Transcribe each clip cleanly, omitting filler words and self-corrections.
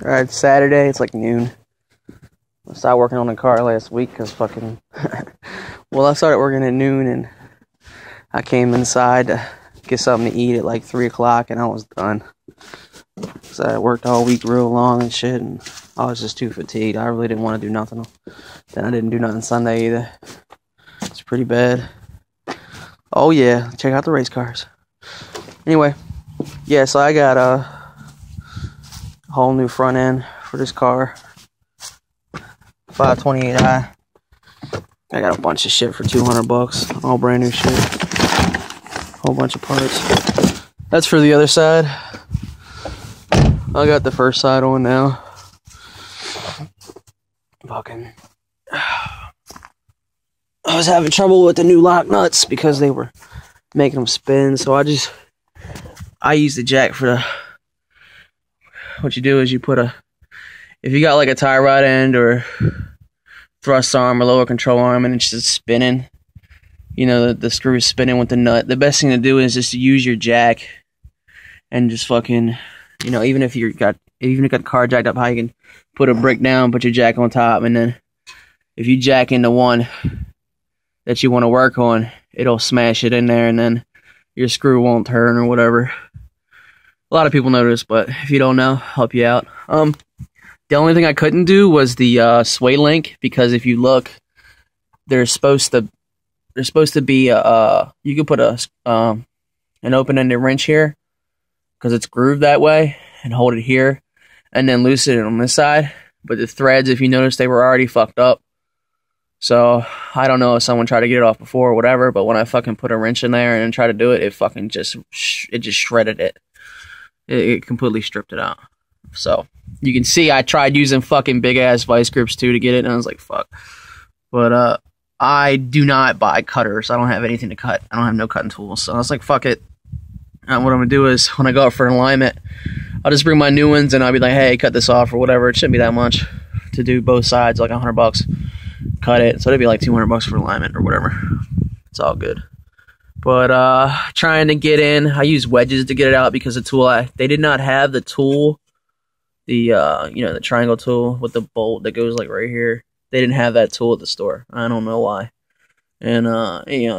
Alright, it's Saturday. It's like noon. I started working on the car last week because fucking... well, I started working at noon and I came inside to get something to eat at like 3 o'clock and I was done. So I worked all week real long and shit and I was just too fatigued. I really didn't want to do nothing. Then I didn't do nothing Sunday either. It's pretty bad. Oh yeah, check out the race cars. Anyway, yeah, so I got a whole new front end for this car. 528i. I got a bunch of shit for $200. All brand new shit. Whole bunch of parts. That's for the other side. I got the first side on now. Fucking. I was having trouble with the new lock nuts because they were making them spin. So I use the jack for the. What you do is you put if you got like a tie rod end or thrust arm or lower control arm and it's just spinning, you know, the screw is spinning with the nut. The best thing to do is just to use your jack and just fucking, you know, even if you got the car jacked up high, you can put a brick down, put your jack on top, and then if you jack into one that you want to work on, it'll smash it in there and then your screw won't turn or whatever. A lot of people know this, but if you don't know, I'll help you out. The only thing I couldn't do was the sway link, because if you look, there's supposed to be you could put an open-ended wrench here because it's grooved that way, and hold it here, and then loosen it on this side. But the threads, if you notice, they were already fucked up. So I don't know if someone tried to get it off before or whatever, but when I fucking put a wrench in there and tried to do it, it fucking just shredded it. It completely stripped it out. So you can see I tried using fucking big ass vice grips too to get it, and I was like, fuck. But I do not buy cutters. I don't have anything to cut. I don't have no cutting tools. So I was like, fuck it. What I'm gonna do is when I go out for an alignment, I'll just bring my new ones and I'll be like, hey, cut this off or whatever. It shouldn't be that much to do both sides, like $100. Cut it. So it'd be like $200 for alignment or whatever. It's all good. But trying to get in, I use wedges to get it out because the tool they did not have the tool, the the triangle tool with the bolt that goes like right here. They didn't have that tool at the store. I don't know why. And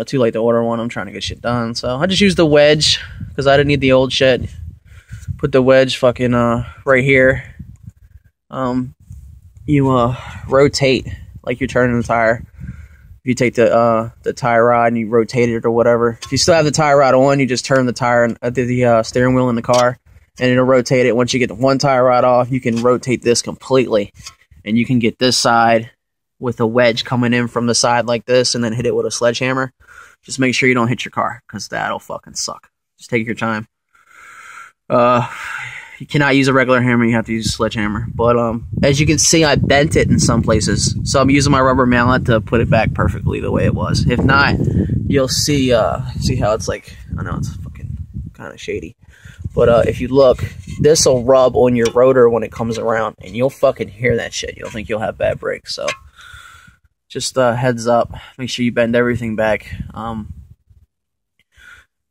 too late to order one. I'm trying to get shit done, so I just used the wedge because I didn't need the old shit. Put the wedge fucking right here. You rotate like you're turning the tire. If you take the tie rod and you rotate it or whatever. If you still have the tie rod on, you just turn the tire the steering wheel in the car, and it'll rotate it. Once you get the one tie rod off, you can rotate this completely, and you can get this side with a wedge coming in from the side like this, and then hit it with a sledgehammer. Just make sure you don't hit your car, because that'll fucking suck. Just take your time. You cannot use a regular hammer, you have to use a sledgehammer. But as you can see, I bent it in some places. So I'm using my rubber mallet to put it back perfectly the way it was. If not, you'll see how it's like, I know it's fucking kind of shady. But if you look, this will rub on your rotor when it comes around, and you'll fucking hear that shit. You'll think you'll have bad brakes. So just heads up, make sure you bend everything back.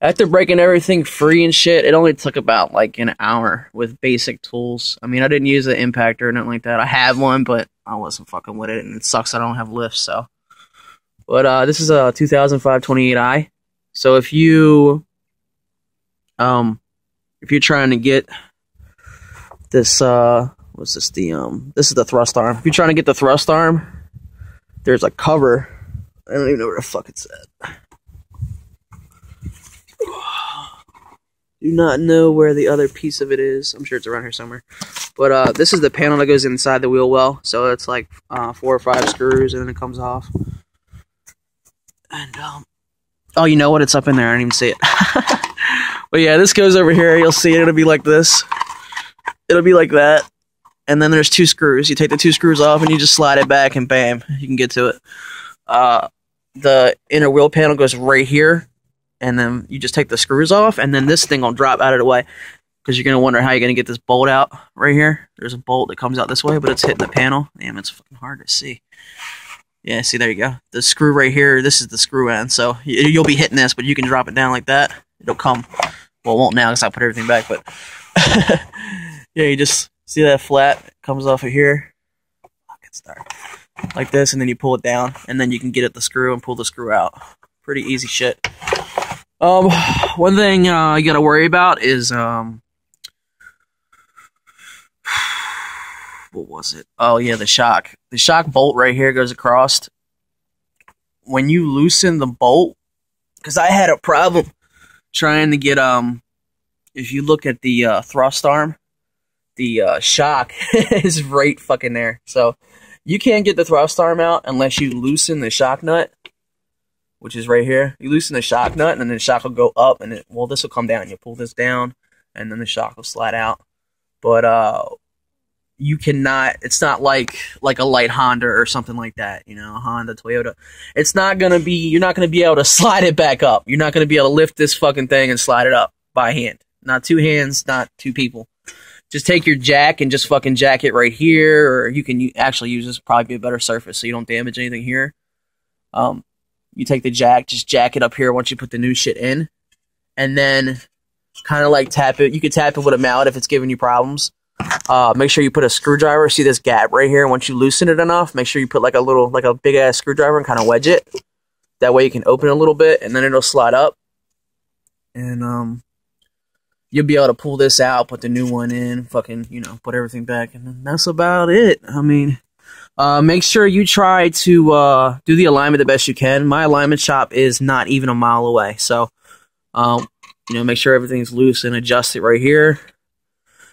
After breaking everything free and shit, it only took about like an hour with basic tools. I mean, I didn't use an impactor or nothing like that. I have one, but I wasn't fucking with it, and it sucks I don't have lifts, so. But this is a 2005 28i. So if you're trying to get this, what's this, this is the thrust arm. If you're trying to get the thrust arm, there's a cover. I don't even know where the fuck it's at. Do not know where the other piece of it is. I'm sure it's around here somewhere. But this is the panel that goes inside the wheel well. So it's like 4 or 5 screws, and then it comes off. And oh, you know what? It's up in there. I didn't even see it. But yeah, this goes over here. You'll see it. It'll be like this. It'll be like that. And then there's 2 screws. You take the 2 screws off, and you just slide it back, and bam, you can get to it. The inner wheel panel goes right here. And then you just take the screws off, and then this thing will drop out of the way, because you're going to wonder how you're going to get this bolt out right here. There's a bolt that comes out this way, but it's hitting the panel. Damn, it's fucking hard to see. Yeah, see, there you go. The screw right here, this is the screw end, so you'll be hitting this, but you can drop it down like that. It'll come. Well, it won't now because I put everything back, but yeah, you just See that flat? It comes off of here. Fuck, it's dark. Like this, and then you pull it down, and then you can get at the screw and pull the screw out. Pretty easy shit. One thing you gotta worry about is what was it? Oh yeah, the shock. The shock bolt right here goes across. When you loosen the bolt, because I had a problem trying to get if you look at the thrust arm, the shock is right fucking there. So you can't get the thrust arm out unless you loosen the shock nut, which is right here. You loosen the shock nut, and then the shock will go up, and this will come down. You pull this down, and then the shock will slide out. But you cannot. It's not like a light Honda or something like that. You know, Honda, Toyota. It's not gonna be. You're not gonna be able to slide it back up. You're not gonna be able to lift this fucking thing and slide it up by hand. Not two hands, not two people. Just take your jack and just fucking jack it right here, or you can actually use this. Probably be a better surface so you don't damage anything here. You take the jack, just jack it up here once you put the new shit in, and then kind of like tap it. You can tap it with a mallet if it's giving you problems. Make sure you put a screwdriver. See this gap right here? Once you loosen it enough, make sure you put like a big ass screwdriver and kind of wedge it. That way you can open it a little bit, and then it'll slide up. And you'll be able to pull this out, put the new one in, fucking, you know, put everything back, and then that's about it. I mean, make sure you try to do the alignment the best you can. My alignment shop is not even a mile away, so you know, make sure everything's loose and adjust it right here.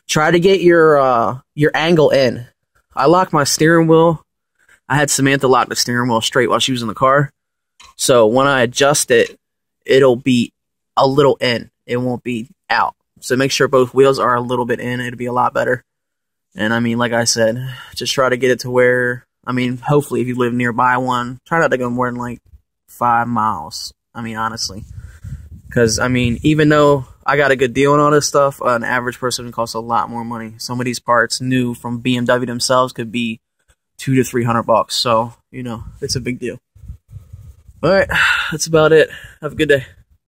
Try to get your angle in. I locked my steering wheel. I had Samantha lock the steering wheel straight while she was in the car, so when I adjust it, it'll be a little in. It won't be out. So make sure both wheels are a little bit in. It'll be a lot better. And I mean, like I said, just try to get it to where, I mean, hopefully if you live nearby one, try not to go more than like 5 miles. I mean, honestly. Because, I mean, even though I got a good deal on all this stuff, an average person costs a lot more money. Some of these parts new from BMW themselves could be $200 to $300. So, you know, it's a big deal. Alright, that's about it. Have a good day.